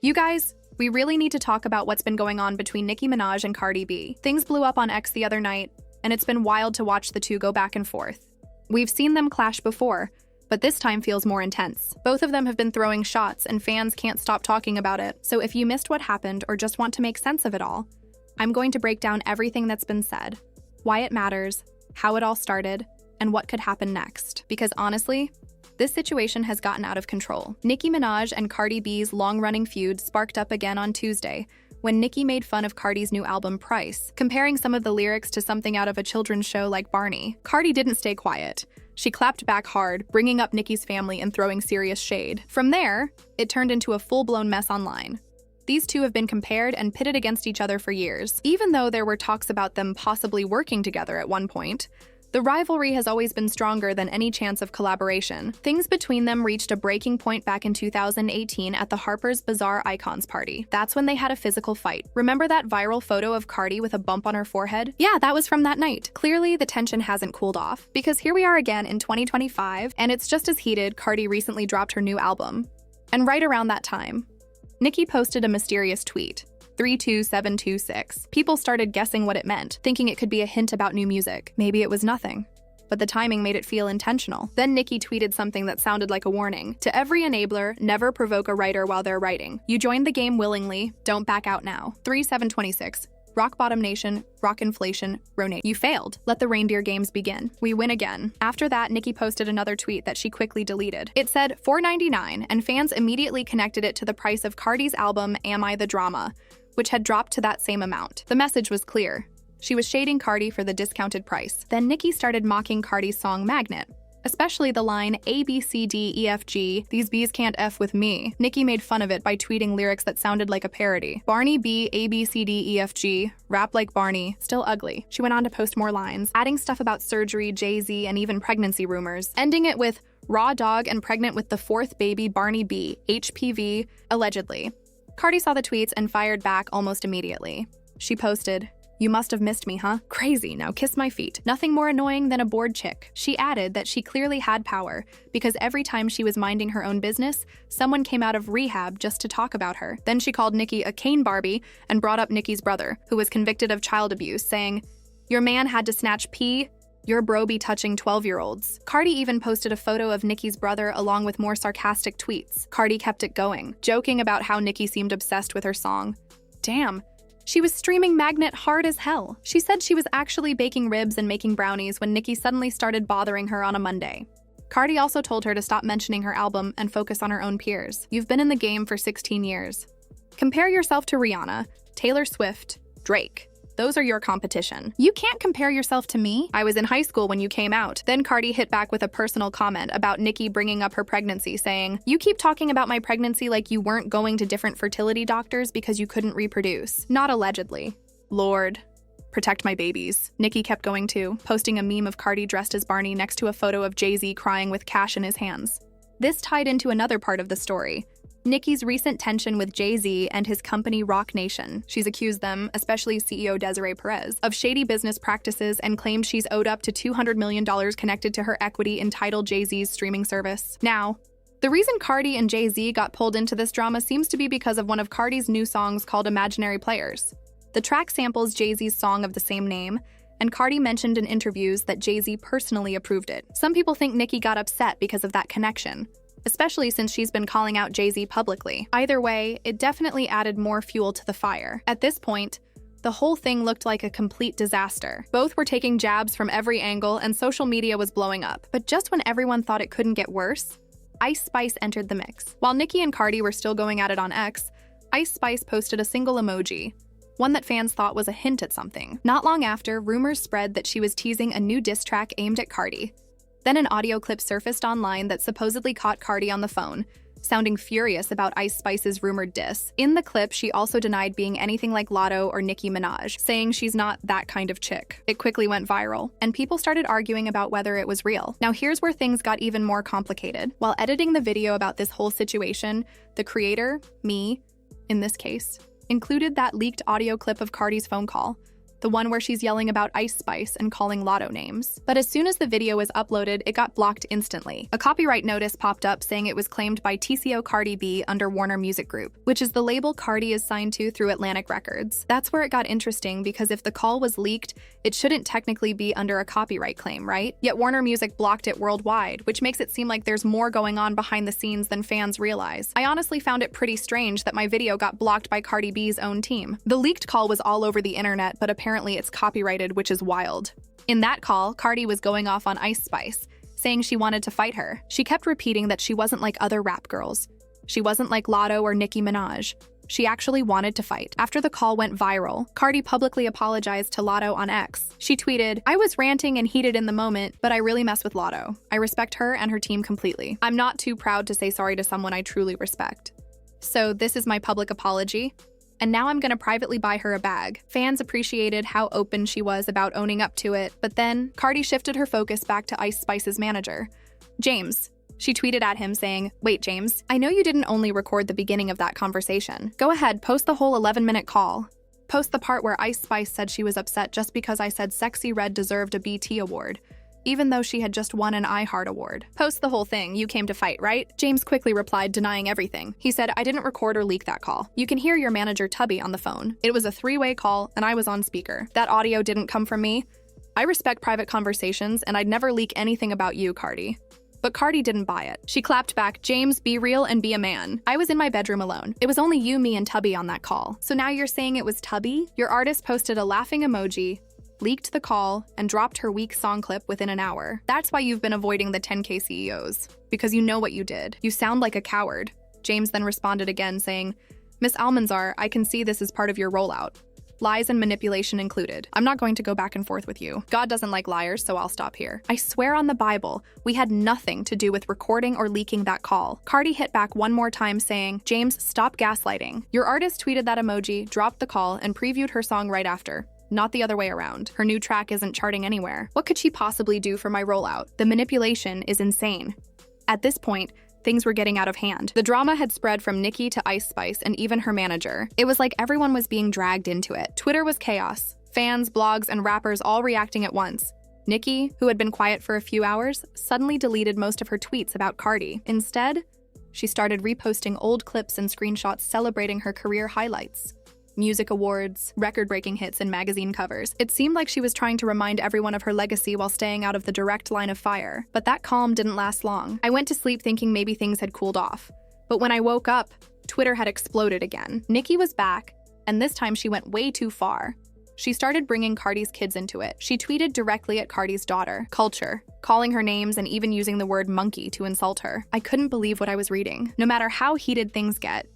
You guys, we really need to talk about what's been going on between Nicki Minaj and Cardi B. Things blew up on X the other night, and it's been wild to watch the two go back and forth. We've seen them clash before, but this time feels more intense. Both of them have been throwing shots, and fans can't stop talking about it. So if you missed what happened or just want to make sense of it all, I'm going to break down everything that's been said, why it matters, how it all started, and what could happen next. Because honestly, this situation has gotten out of control. Nicki Minaj and Cardi B's long-running feud sparked up again on Tuesday, when Nicki made fun of Cardi's new album Price, comparing some of the lyrics to something out of a children's show like Barney. Cardi didn't stay quiet. She clapped back hard, bringing up Nicki's family and throwing serious shade. From there, it turned into a full-blown mess online. These two have been compared and pitted against each other for years. Even though there were talks about them possibly working together at one point, the rivalry has always been stronger than any chance of collaboration. Things between them reached a breaking point back in 2018 at the Harper's Bazaar Icons party. That's when they had a physical fight. Remember that viral photo of Cardi with a bump on her forehead? Yeah, that was from that night. Clearly, the tension hasn't cooled off, because here we are again in 2025, and it's just as heated. Cardi recently dropped her new album. And right around that time, Nicki posted a mysterious tweet. 32726. People started guessing what it meant, thinking it could be a hint about new music. Maybe it was nothing, but the timing made it feel intentional. Then Nicki tweeted something that sounded like a warning. To every enabler, never provoke a writer while they're writing. You joined the game willingly, don't back out now. 3726. Rock bottom nation, rock inflation, ronate. You failed. Let the reindeer games begin. We win again. After that, Nicki posted another tweet that she quickly deleted. It said $4.99, and fans immediately connected it to the price of Cardi's album Am I the Drama, which had dropped to that same amount. The message was clear. She was shading Cardi for the discounted price. Then Nicki started mocking Cardi's song Magnet, especially the line A, B, C, D, E, F, G, these B's can't F with me. Nicki made fun of it by tweeting lyrics that sounded like a parody. Barney B, A, B, C, D, E, F, G, rap like Barney, still ugly. She went on to post more lines, adding stuff about surgery, Jay-Z, and even pregnancy rumors, ending it with raw dog and pregnant with the fourth baby Barney B, HPV, allegedly. Cardi saw the tweets and fired back almost immediately. She posted, "You must have missed me, huh? Crazy, now kiss my feet. Nothing more annoying than a bored chick." She added that she clearly had power, because every time she was minding her own business, someone came out of rehab just to talk about her. Then she called Nicki a cane Barbie and brought up Nicki's brother, who was convicted of child abuse, saying, "Your man had to snatch pee? Your bro be touching 12-year-olds. Cardi even posted a photo of Nicki's brother along with more sarcastic tweets. Cardi kept it going, joking about how Nicki seemed obsessed with her song. Damn. She was streaming Magnet hard as hell. She said she was actually baking ribs and making brownies when Nicki suddenly started bothering her on a Monday. Cardi also told her to stop mentioning her album and focus on her own peers. You've been in the game for 16 years. Compare yourself to Rihanna, Taylor Swift, Drake. Those are your competition. You can't compare yourself to me. I was in high school when you came out." Then Cardi hit back with a personal comment about Nicki bringing up her pregnancy, saying, "You keep talking about my pregnancy like you weren't going to different fertility doctors because you couldn't reproduce." Not allegedly. Lord, protect my babies. Nicki kept going too, posting a meme of Cardi dressed as Barney next to a photo of Jay-Z crying with cash in his hands. This tied into another part of the story. Nicki's recent tension with Jay-Z and his company Roc Nation. She's accused them, especially CEO Desiree Perez, of shady business practices and claimed she's owed up to $200 million connected to her equity in Tidal, Jay-Z's streaming service. Now, the reason Cardi and Jay-Z got pulled into this drama seems to be because of one of Cardi's new songs called Imaginary Players. The track samples Jay-Z's song of the same name, and Cardi mentioned in interviews that Jay-Z personally approved it. Some people think Nicki got upset because of that connection, especially since she's been calling out Jay-Z publicly. Either way, it definitely added more fuel to the fire. At this point, the whole thing looked like a complete disaster. Both were taking jabs from every angle and social media was blowing up. But just when everyone thought it couldn't get worse, Ice Spice entered the mix. While Nicki and Cardi were still going at it on X, Ice Spice posted a single emoji, one that fans thought was a hint at something. Not long after, rumors spread that she was teasing a new diss track aimed at Cardi. Then an audio clip surfaced online that supposedly caught Cardi on the phone, sounding furious about Ice Spice's rumored diss. In the clip, she also denied being anything like Lotto or Nicki Minaj, saying she's not that kind of chick. It quickly went viral, and people started arguing about whether it was real. Now here's where things got even more complicated. While editing the video about this whole situation, the creator, me, in this case, included that leaked audio clip of Cardi's phone call. the one where she's yelling about Ice Spice and calling Lotto names. But as soon as the video was uploaded, it got blocked instantly. A copyright notice popped up saying it was claimed by TCO Cardi B under Warner Music Group, which is the label Cardi is signed to through Atlantic Records. That's where it got interesting, because if the call was leaked, it shouldn't technically be under a copyright claim, right? Yet Warner Music blocked it worldwide, which makes it seem like there's more going on behind the scenes than fans realize. I honestly found it pretty strange that my video got blocked by Cardi B's own team. The leaked call was all over the internet, but apparently it's copyrighted, which is wild. In that call, Cardi was going off on Ice Spice, saying she wanted to fight her. She kept repeating that she wasn't like other rap girls. She wasn't like Lotto or Nicki Minaj. She actually wanted to fight. After the call went viral, Cardi publicly apologized to Lotto on X. She tweeted, "I was ranting and heated in the moment, but I really mess with Lotto. I respect her and her team completely. I'm not too proud to say sorry to someone I truly respect. So this is my public apology. And now I'm gonna privately buy her a bag." Fans appreciated how open she was about owning up to it, but then Cardi shifted her focus back to Ice Spice's manager, James. She tweeted at him saying, "Wait, James, I know you didn't only record the beginning of that conversation. Go ahead, post the whole 11-minute call. Post the part where Ice Spice said she was upset just because I said Sexy Red deserved a BT award, even though she had just won an iHeart award. Post the whole thing. You came to fight, right?" James quickly replied, denying everything. He said, "I didn't record or leak that call. You can hear your manager Tubby on the phone. It was a three-way call, and I was on speaker. That audio didn't come from me. I respect private conversations, and I'd never leak anything about you, Cardi." But Cardi didn't buy it. She clapped back, "James, be real and be a man. I was in my bedroom alone. It was only you, me, and Tubby on that call. So now you're saying it was Tubby?" Your artist posted a laughing emoji, leaked the call, and dropped her weak song clip within an hour. That's why you've been avoiding the 10K CEOs. Because you know what you did. You sound like a coward. James then responded again, saying, "Miss Almanzar, I can see this is part of your rollout. Lies and manipulation included. I'm not going to go back and forth with you. God doesn't like liars, so I'll stop here. I swear on the Bible, we had nothing to do with recording or leaking that call." Cardi hit back one more time saying, "James, stop gaslighting." Your artist tweeted that emoji, dropped the call, and previewed her song right after. Not the other way around. Her new track isn't charting anywhere. What could she possibly do for my rollout? The manipulation is insane. At this point, things were getting out of hand. The drama had spread from Nicki to Ice Spice and even her manager. It was like everyone was being dragged into it. Twitter was chaos. Fans, blogs, and rappers all reacting at once. Nicki, who had been quiet for a few hours, suddenly deleted most of her tweets about Cardi. Instead, she started reposting old clips and screenshots celebrating her career highlights. Music awards, record-breaking hits, and magazine covers. It seemed like she was trying to remind everyone of her legacy while staying out of the direct line of fire. But that calm didn't last long. I went to sleep thinking maybe things had cooled off. But when I woke up, Twitter had exploded again. Nicki was back, and this time she went way too far. She started bringing Cardi's kids into it. She tweeted directly at Cardi's daughter, Culture, calling her names and even using the word monkey to insult her. I couldn't believe what I was reading. No matter how heated things get,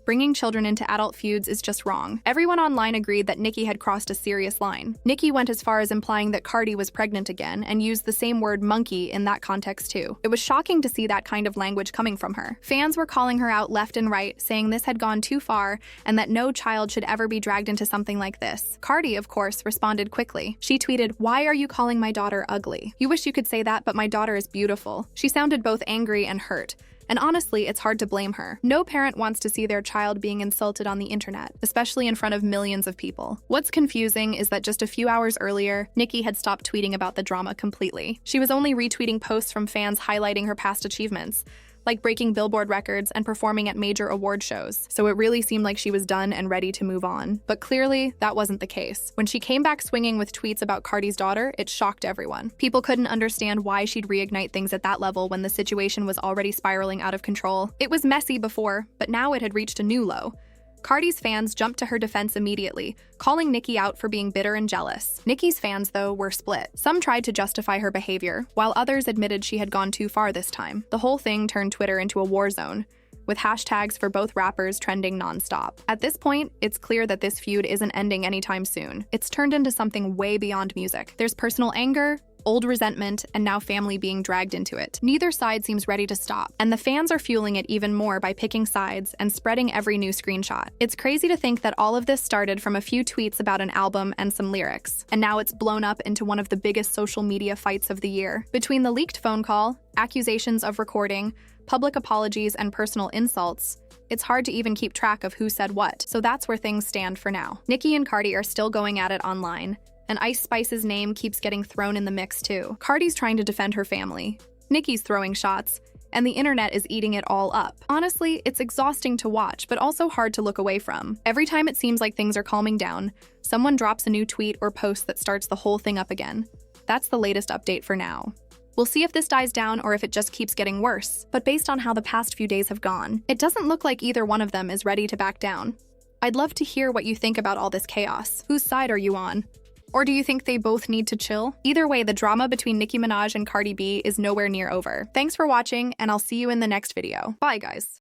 bringing children into adult feuds is just wrong. Everyone online agreed that Nicki had crossed a serious line. Nicki went as far as implying that Cardi was pregnant again and used the same word monkey in that context too. It was shocking to see that kind of language coming from her. Fans were calling her out left and right, saying this had gone too far and that no child should ever be dragged into something like this. Cardi, of course, responded quickly. She tweeted, "Why are you calling my daughter ugly? You wish you could say that, but my daughter is beautiful." She sounded both angry and hurt. And honestly, it's hard to blame her. No parent wants to see their child being insulted on the internet, especially in front of millions of people. What's confusing is that just a few hours earlier, Nicki had stopped tweeting about the drama completely. She was only retweeting posts from fans highlighting her past achievements, like breaking Billboard records and performing at major award shows. So it really seemed like she was done and ready to move on. But clearly, that wasn't the case. When she came back swinging with tweets about Cardi's daughter, it shocked everyone. People couldn't understand why she'd reignite things at that level when the situation was already spiraling out of control. It was messy before, but now it had reached a new low. Cardi's fans jumped to her defense immediately, calling Nicki out for being bitter and jealous. Nicki's fans, though, were split. Some tried to justify her behavior, while others admitted she had gone too far this time. The whole thing turned Twitter into a war zone, with hashtags for both rappers trending nonstop. At this point, it's clear that this feud isn't ending anytime soon. It's turned into something way beyond music. There's personal anger, old resentment, and now family being dragged into it. Neither side seems ready to stop, and the fans are fueling it even more by picking sides and spreading every new screenshot. It's crazy to think that all of this started from a few tweets about an album and some lyrics, and now it's blown up into one of the biggest social media fights of the year. Between the leaked phone call, accusations of recording, public apologies, and personal insults, It's hard to even keep track of who said what, so that's where things stand for now. Nicki and Cardi are still going at it online, and Ice Spice's name keeps getting thrown in the mix too. Cardi's trying to defend her family, Nicki's throwing shots, and the internet is eating it all up. Honestly, it's exhausting to watch, but also hard to look away from. Every time it seems like things are calming down, someone drops a new tweet or post that starts the whole thing up again. That's the latest update for now. We'll see if this dies down or if it just keeps getting worse, but based on how the past few days have gone, it doesn't look like either one of them is ready to back down. I'd love to hear what you think about all this chaos. Whose side are you on? Or do you think they both need to chill? Either way, the drama between Nicki Minaj and Cardi B is nowhere near over. Thanks for watching, and I'll see you in the next video. Bye, guys.